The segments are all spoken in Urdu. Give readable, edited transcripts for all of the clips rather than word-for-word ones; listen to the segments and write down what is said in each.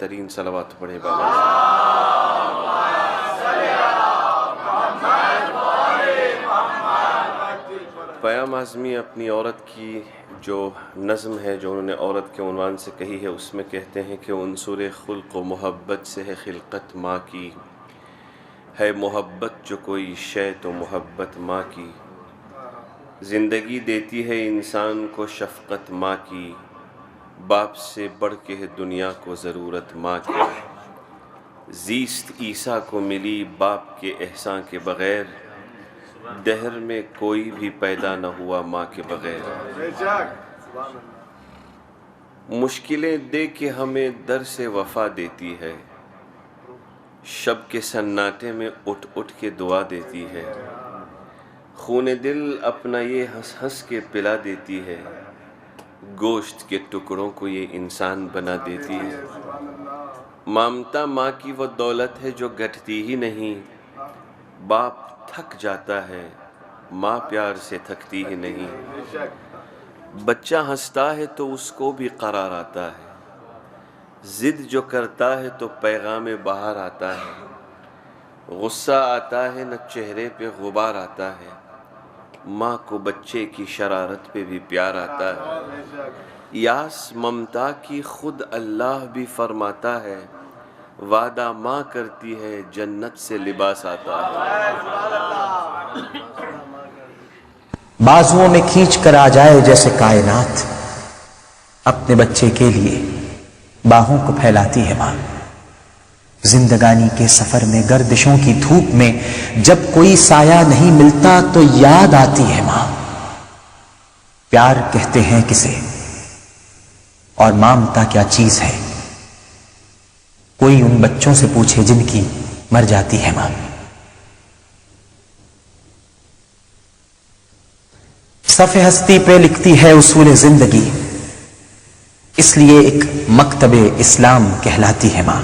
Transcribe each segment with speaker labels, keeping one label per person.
Speaker 1: ترین صلوات پڑھیں بابا. پیام اعظمی اپنی عورت کی جو نظم ہے جو انہوں نے عورت کے عنوان سے کہی ہے، اس میں کہتے ہیں کہ عنصر خلق و محبت سے ہے خلقت ماں کی، ہے محبت جو کوئی شے تو محبت ماں کی، زندگی دیتی ہے انسان کو شفقت ماں کی، باپ سے بڑھ کے ہے دنیا کو ضرورت ماں کی، زیست عیسیٰ کو ملی باپ کے احسان کے بغیر، دہر میں کوئی بھی پیدا نہ ہوا ماں کے بغیر، مشکلیں دے کے ہمیں در سے وفا دیتی ہے، شب کے سناٹے میں اٹھ اٹھ کے دعا دیتی ہے، خون دل اپنا یہ ہنس ہنس کے پلا دیتی ہے، گوشت کے ٹکڑوں کو یہ انسان بنا دیتی ہے، مامتا ماں کی وہ دولت ہے جو گھٹتی ہی نہیں، باپ تھک جاتا ہے ماں پیار سے تھکتی ہی نہیں، بچہ ہنستا ہے تو اس کو بھی قرار آتا ہے، ضد جو کرتا ہے تو پیغام بہار آتا ہے، غصہ آتا ہے نہ چہرے پہ غبار آتا ہے، ماں کو بچے کی شرارت پہ بھی پیار آتا ہے، یاس ممتا کی خود اللہ بھی فرماتا ہے، وعدہ ماں کرتی ہے جنت سے لباس آتا ہے،
Speaker 2: بازوؤں میں کھینچ کر آ جائے جیسے کائنات، اپنے بچے کے لیے باہوں کو پھیلاتی ہے ماں، زندگانی کے سفر میں گردشوں کی دھوپ میں جب کوئی سایہ نہیں ملتا تو یاد آتی ہے ماں، پیار کہتے ہیں کسے اور مامتا کیا چیز ہے، کوئی ان بچوں سے پوچھے جن کی مر جاتی ہے ماں۔ صفحہ ہستی پہ لکھتی ہے اصول زندگی، اس لیے ایک مکتب اسلام کہلاتی ہے ماں،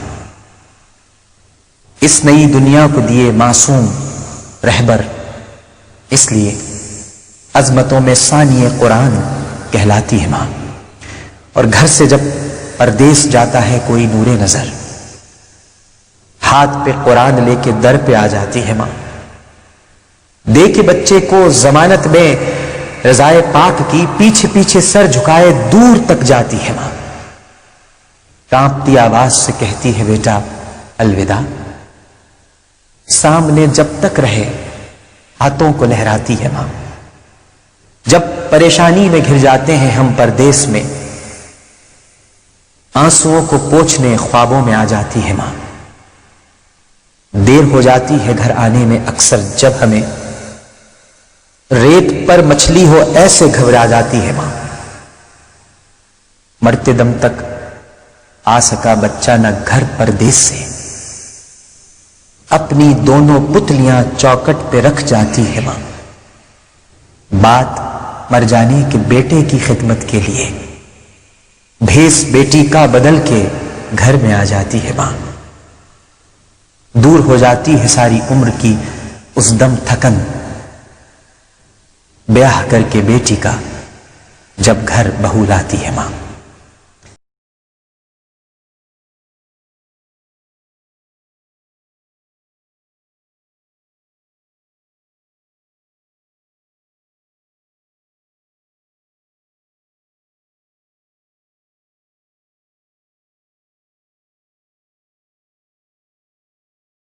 Speaker 2: اس نئی دنیا کو دیے معصوم رہبر، اس لیے عظمتوں میں ثانی قرآن کہلاتی ہے ماں، اور گھر سے جب پردیس جاتا ہے کوئی نور نظر، ہاتھ پہ قرآن لے کے در پہ آ جاتی ہے ماں، دے کے بچے کو ضمانت میں رضائے پاک کی، پیچھے پیچھے سر جھکائے دور تک جاتی ہے ماں، کانپتی آواز سے کہتی ہے بیٹا الوداع، سامنے جب تک رہے ہاتھوں کو لہراتی ہے ماں، جب پریشانی میں گھر جاتے ہیں ہم پردیس میں، آنسوؤں کو پوچھنے خوابوں میں آ جاتی ہے ماں، دیر ہو جاتی ہے گھر آنے میں اکثر جب ہمیں، ریت پر مچھلی ہو ایسے گھبرا جاتی ہے ماں، مرتے دم تک آ سکا بچہ نہ گھر پردیس سے، اپنی دونوں پتلیاں چوکٹ پہ رکھ جاتی ہے ماں، بات مر جانے کے بیٹے کی خدمت کے لیے بھیس بیٹی کا بدل کے گھر میں آ جاتی ہے ماں، دور ہو جاتی ہے ساری عمر کی اس دم تھکن، بیاہ کر کے بیٹی کا جب گھر بہو لاتی ہے ماں۔